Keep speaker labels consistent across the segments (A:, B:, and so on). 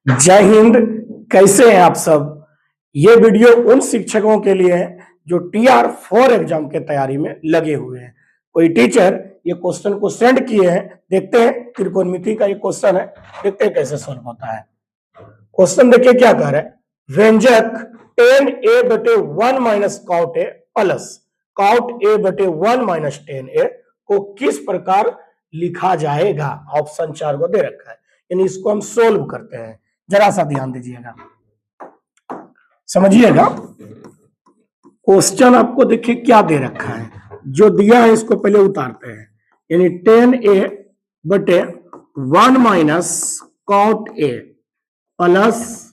A: जय हिंद। कैसे हैं आप सब। ये वीडियो उन शिक्षकों के लिए है जो TR4 एग्जाम के तैयारी में लगे हुए हैं। कोई टीचर ये क्वेश्चन को सेंड किए हैं, देखते हैं। त्रिकोणमिति का ये क्वेश्चन है, देखते हैं कैसे सॉल्व होता है। क्वेश्चन देखिए क्या कह रहा है। व्यंजक tan a/1 minus cot a plus cot a/1 minus tan a को किस प्रकार लिखा जाएगा। ऑप्शन 4 को दे रखा है, यानी इसको हम सोल्व करते हैं। जरा सा ध्यान दीजिएगा, समझिएगा। क्वेश्चन आपको देखिए क्या दे रखा है, जो दिया है इसको पहले उतारते हैं। यानी tan a/1 minus cot a plus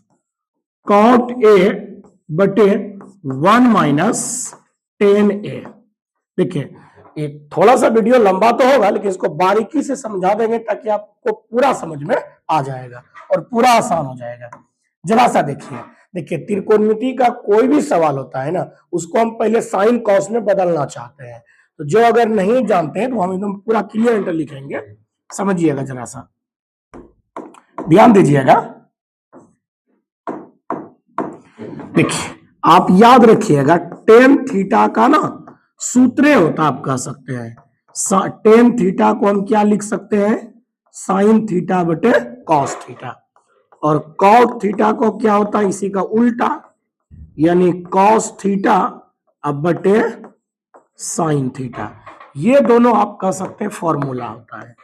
A: cot a/1 minus tan a। देखिए ये थोड़ा सा वीडियो लंबा तो होगा, लेकिन इसको बारीकी से समझा देंगे ताकि आपको पूरा समझ में आ जाएगा और पूरा आसान हो जाएगा। जरा सा देखिए, देखिए त्रिकोणमिति का कोई भी सवाल होता है ना, उसको हम पहले साइन कॉस में बदलना चाहते हैं। तो जो अगर नहीं जानते हैं तो हम एकदम पूरा क्लियर इंटर लिखेंगे। समझिएगा, जरा सा ध्यान दीजिएगा। देखिए आप याद रखिएगा, टेन थीटा का ना सूत्र होता, आप कह सकते हैं टेन थीटा को हम क्या लिख सकते हैं, साइन थीटा बटे कॉस थीटा। और कॉट थीटा को क्या होता है, इसी का उल्टा, यानी कॉस थीटा अब बटे साइन थीटा। ये दोनों आप कह सकते हैं फॉर्मूला होता है।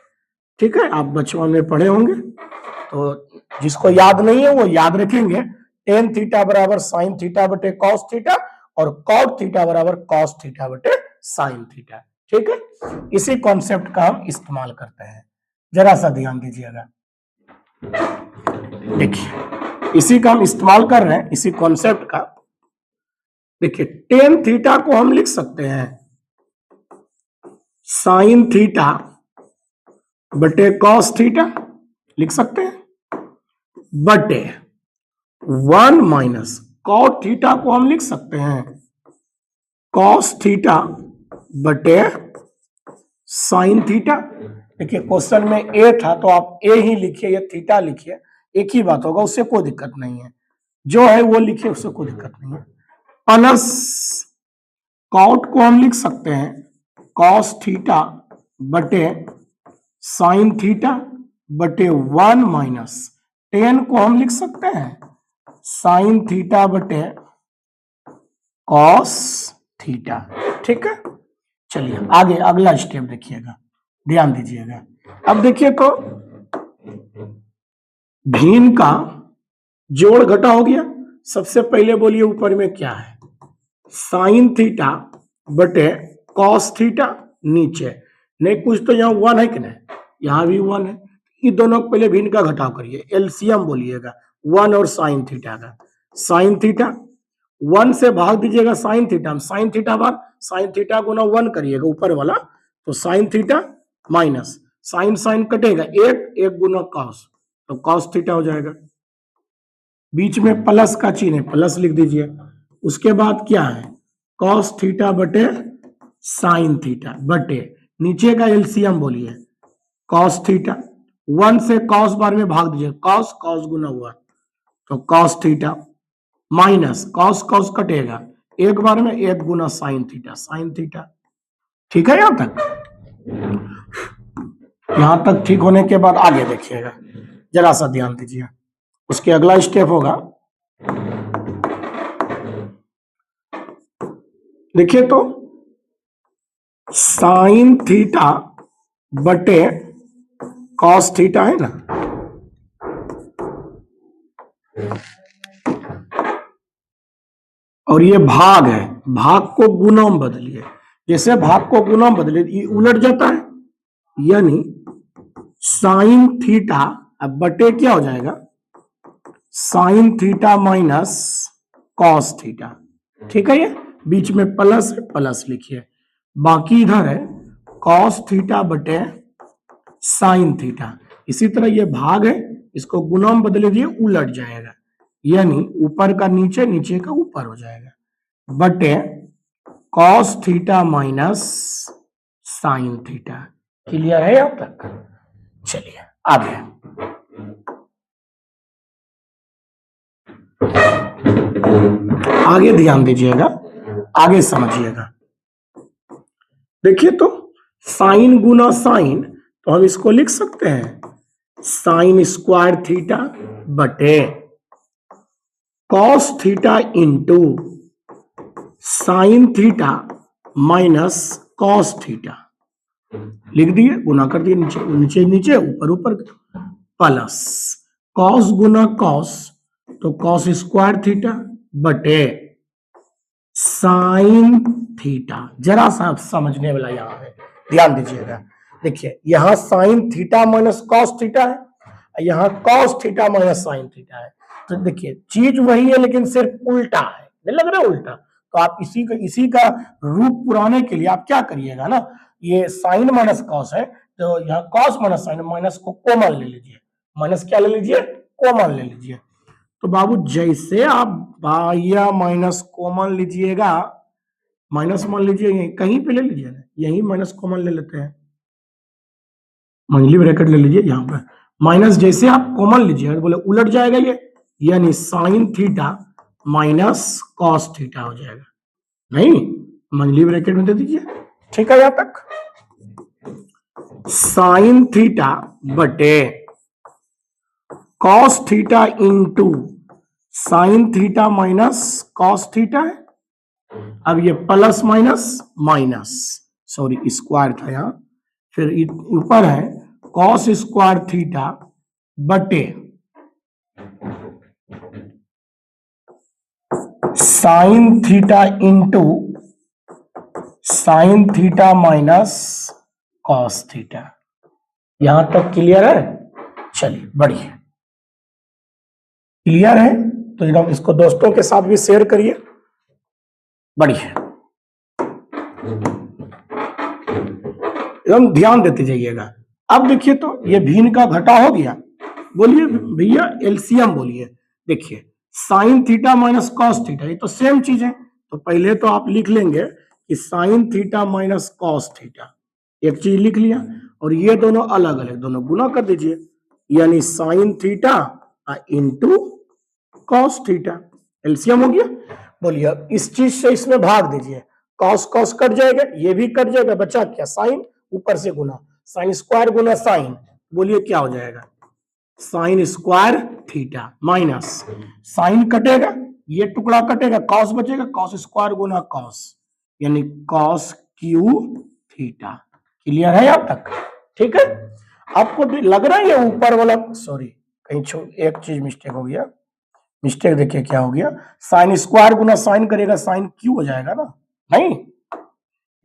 A: ठीक है, आप बचपन में पढ़े होंगे, तो जिसको याद नहीं है वो याद रखेंगे। टेन थीटा बराबर साइन थीटा बटे कॉस थीटा और कॉट थीटा बराबर कॉस थीटा बटे साइन थीटा। ठीक है, इसी कॉन्सेप्ट का हम इस्तेमाल करते हैं। जरा सा ध्यान दीजिएगा, देखिए इसी का हम इस्तेमाल कर रहे हैं, इसी कॉन्सेप्ट का। देखिए टेन थीटा को हम लिख सकते हैं साइन थीटा बटे कॉस थीटा, लिख सकते हैं, बटे 1 माइनस कॉट थीटा को हम लिख सकते हैं कॉस थीटा बटे साइन थीटा। देखिए क्वेश्चन में ए था तो आप ए ही लिखिए या थीटा लिखिए, एक ही बात होगा, उससे कोई दिक्कत नहीं है। जो है वो लिखिए, उससे कोई दिक्कत नहीं है। प्लस कॉट को हम लिख सकते हैं कॉस थीटा बटे साइन थीटा बटे 1 माइनस टेन को हम लिख सकते हैं साइन थीटा बटे कॉस थीटा। ठीक है, चलिए आगे अगला स्टेप देखिएगा, ध्यान दीजिएगा। अब देखिए तो भिन्न का जोड़ घटा हो गया। सबसे पहले बोलिए ऊपर में क्या है, साइन थीटा बटे कॉस थीटा, नीचे नहीं कुछ तो यहाँ 1 है कि नहीं, यहाँ भी 1 है। ये दोनों पहले भिन्न का घटाव करिए, एलसीएम बोलिएगा 1 और साइन थीटा का। साइन थीटा 1 से भाग दीजिएगा साइन थीटा, साइन थीटा बार साइन थीटा गुना 1 करिएगा ऊपर वाला, तो sine theta minus sine sine कटेगा, एक गुना कॉस, तो कॉस थीटा हो जाएगा। बीच में प्लस का चिन्ह है, प्लस लिख दीजिए। उसके बाद क्या है, कॉस थीटा बटे साइन थीटा बटे नीचे का एलसीएम बोलिए कॉस थीटा, 1 से कॉस बार में भाग दीजिए, कॉस कॉस गुना हुआ तो cos theta minus cos cos कटेगा, एक बार में एक गुना साइन थीटा साइन थीटा। ठीक है, यहां तक ठीक होने के बाद आगे देखिएगा, जरा सा ध्यान दीजिए। उसके अगला स्टेप होगा, देखिए तो साइन थीटा बटे कॉस थीटा है ना, और ये भाग है, भाग को गुना में बदलिए। जैसे भाग को गुना में बदलिए ये उलट जाता है, यानी साइन थीटा अब बटे क्या हो जाएगा, sign theta minus cos theta. ठीक है, ये बीच में प्लस है, प्लस लिखिए। बाकी इधर है कॉस थीटा बटे साइन थीटा। इसी तरह ये भाग है, इसको गुना में बदले दिए, उलट जाएगा, यानी ऊपर का नीचे, नीचे का ऊपर हो जाएगा, बटे cos theta minus sine theta. Clear है अब तक, चलिए आगे। आगे ध्यान दीजिएगा, आगे समझिएगा। देखिए तो साइन गुना साइन, तो हम इसको लिख सकते हैं साइन स्क्वायर थीटा बटे cos theta into sine theta minus cos theta. लिख दिए, गुना कर दिए, नीचे नीचे नीचे ऊपर ऊपर, प्लस कॉस गुना कॉस तो कॉस स्क्वायर थीटा बटे साइन थीटा। जरा सा समझने वाला यहां है, ध्यान दीजिएगा। देखिए यहां sign theta minus cos theta है, यहां cos theta minus sine theta है। तो देखिए चीज वही है लेकिन सिर्फ उल्टा है, नहीं लग रहा उल्टा? तो आप इसी का रूप पुराने के लिए आप क्या करिएगा ना, ये साइन माइनस कॉस है तो यहाँ कॉस माइनस साइन, माइनस को कॉमन ले लीजिए, माइनस क्या ले लीजिए, कॉमन ले लीजिए। तो बाबू जैसे आप बाह्य माइनस कॉमन लीजिएगा, माइनस मान लीजिए यहीं कहीं पे ले लीजिए ना, यहीं माइनस कॉमन ले लेते हैं, मंगली ब्रैकेट ले लीजिए यहाँ पे, माइनस जैसे आप कॉमन लीजिए बोले उलट जाएगा ये, यानी sine theta minus cos theta हो जाएगा। नहीं, मंगली ब्रैकेट में दे दीजिए, ठीक है। यहां तक साइन थीटा बटे cos theta into sine theta minus cos theta है। अब ये plus minus minus, sorry square था यहां, फिर ऊपर है कॉस स्क्वायर थीटा बटे sign theta into sine theta minus cos theta. यहां तक क्लियर है? चलिए बढ़िया, क्लियर है तो एकदम इसको दोस्तों के साथ भी शेयर करिए। बढ़िया, एकदम ध्यान देते जाइएगा। अब देखिए तो ये भिन्न का घटा हो गया, बोलिए भैया एलसीएम बोलिए। देखिए sign theta minus cos theta, ये तो सेम चीज है, तो पहले तो आप लिख लेंगे कि sign theta minus cos theta, एक चीज लिख लिया, और ये दोनों अलग अलग, दोनों गुना कर दीजिए, यानी sine theta into cos theta, LCM हो गया। बोलिए अब इस चीज से इसमें भाग दीजिए, कॉस कॉस कट जाएगा, ये भी कट जाएगा, बचा क्या, साइन, ऊपर से गुना, साइन स्क्वायर गुना साइन, बोलिए क्या हो जाएगा, sine square theta minus sine कटेगा, ये टुकड़ा कटेगा, कॉस बचेगा, कॉस स्क्वायर गुना कॉस, यानी कॉस क्यू थीटा। क्लियर है अब तक? ठीक है। आपको लग रहा है ये ऊपर वाला, सॉरी कहीं एक चीज मिस्टेक हो गया, मिस्टेक देखिए क्या हो गया, साइन स्क्वायर गुना साइन करेगा, साइन क्यू हो जाएगा ना, नहीं,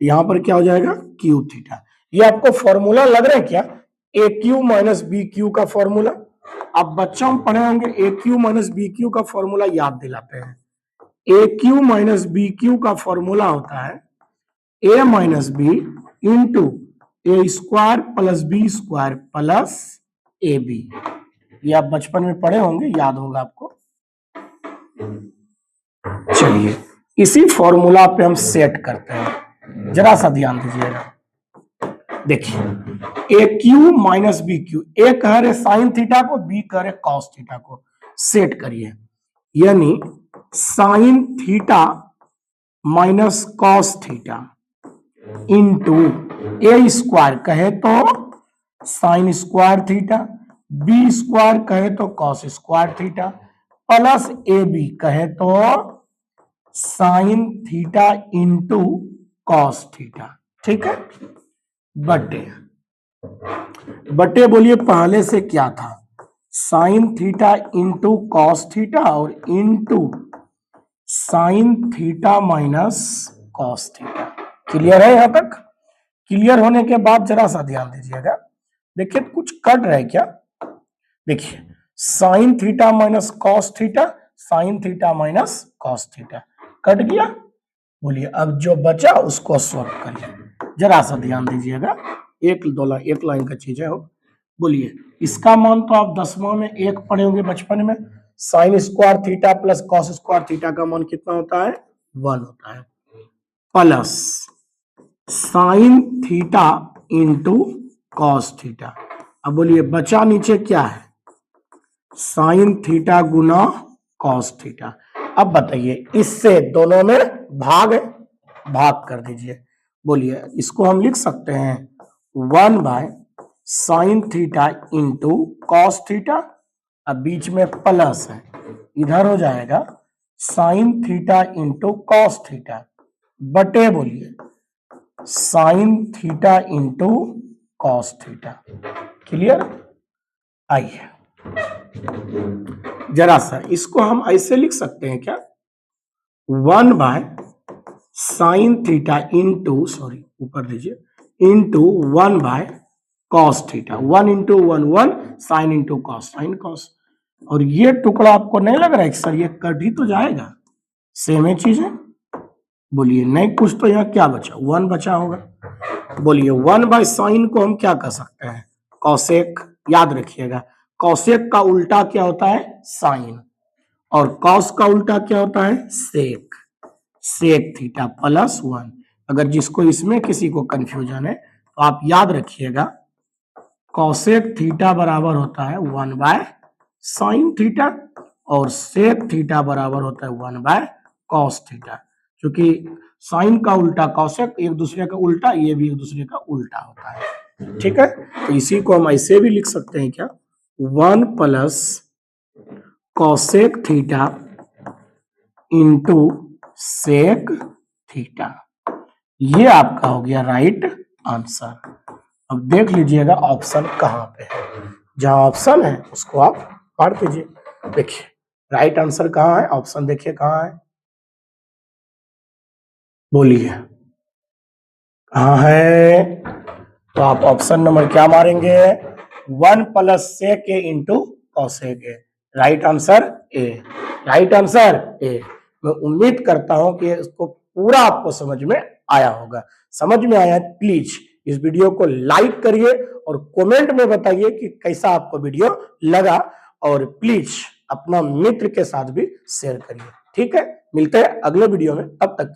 A: यहां पर क्या हो जाएगा, क्यू थीटा। ये आपको फॉर्मूला लग रहा है क्या, a cube minus b cube का फॉर्मूला? अब बच्चों हम पढ़े होंगे, a cube minus b cube का फॉर्मूला याद दिलाते हैं। A cube minus b cube का फॉर्मूला होता है a minus b into a square plus b square plus a b. ये आप बचपन में पढ़े होंगे, याद होगा आपको। चलिए इसी फॉर्मूला पे हम सेट करते हैं, जरा सा ध्यान दीजिएगा। देखिए ए क्यू माइनस बी क्यू, ए कह रहे साइन थीटा को, बी कह रहे कॉस थीटा को, सेट करिए, यानी sine theta minus cos theta into a square कहे तो sine square theta, b square कहे तो cos square theta, plus a b कहे तो sine theta into cos theta. ठीक है, बटे बटे बोलिए पहले से क्या था, sine theta into cos theta और into sine theta minus cos theta. Clear है यहां तक? क्लियर होने के बाद जरा सा ध्यान दीजिएगा, देखिए कुछ कट रहा है क्या, देखिए sign theta minus cos theta, sine theta minus cos theta cut गया। बोलिए अब जो बचा उसको सॉल्व करिए, जरा सा ध्यान दीजिएगा, एक लाइन का चीज है हो। बोलिए इसका मान तो आप 10वां में एक पढ़े होंगे बचपन में, sign square theta plus cos square theta का मान कितना होता है, 1 होता है, plus sign theta into cos theta. अब बोलिए बचा नीचे क्या है, साइन थीटा गुना कॉस थीटा, अब बताइए इससे दोनों में भाग है, भाग कर दीजिए। बोलिए इसको हम लिख सकते हैं 1/sin theta into cos theta, अब बीच में प्लस है, इधर हो जाएगा sign theta into cos theta बटे बोलिए sign theta into cos theta. Clear? आइए जरा सा इसको हम ऐसे लिख सकते हैं क्या, 1/sin थीटा इंटू, सॉरी ऊपर लीजिए, into 1/cos theta, 1 into 1 1, sine into cos, sine cos. और ये टुकड़ा आपको नहीं लग रहा है कि सर ये कट ही तो जाएगा, सेम ही चीज है। बोलिए नहीं, कुछ तो यहाँ क्या बचा, 1 बचा होगा। बोलिए 1/sin को हम क्या कर सकते हैं, कॉसेक। याद रखिएगा कॉसेक का उल्टा क्या होता है, साइन, और कॉस का उल्टा क्या होता है, सेक। Sec theta plus 1। अगर जिसको इसमें किसी को कंफ्यूजन है तो आप याद रखिएगा कॉसेक थीटा बराबर होता है 1/sin थीटा और सेक थीटा बराबर होता है 1/cos थीटा। क्योंकि साइन का उल्टा कॉसेक, एक दूसरे का उल्टा, ये भी एक दूसरे का उल्टा होता है। ठीक है, तो इसी को हम ऐसे भी लिख सकते हैं क्या, 1 plus cosec theta into sec theta. ये आपका हो गया राइट आंसर। अब देख लीजिएगा ऑप्शन कहाँ पे है, जहां ऑप्शन है उसको आप पढ़ दीजिए। देखिए राइट आंसर कहाँ है, ऑप्शन देखिए कहाँ है, बोलिए कहाँ है। तो आप ऑप्शन नंबर क्या मारेंगे, 1 plus sec A into cosec A. Right answer A, right answer A. मैं उम्मीद करता हूं कि इसको पूरा आपको समझ में आया होगा। समझ में आया प्लीज इस वीडियो को लाइक करिए और कमेंट में बताइए कि कैसा आपको वीडियो लगा, और प्लीज अपना मित्र के साथ भी शेयर करिए। ठीक है, मिलते हैं अगले वीडियो में, तब तक के लिए।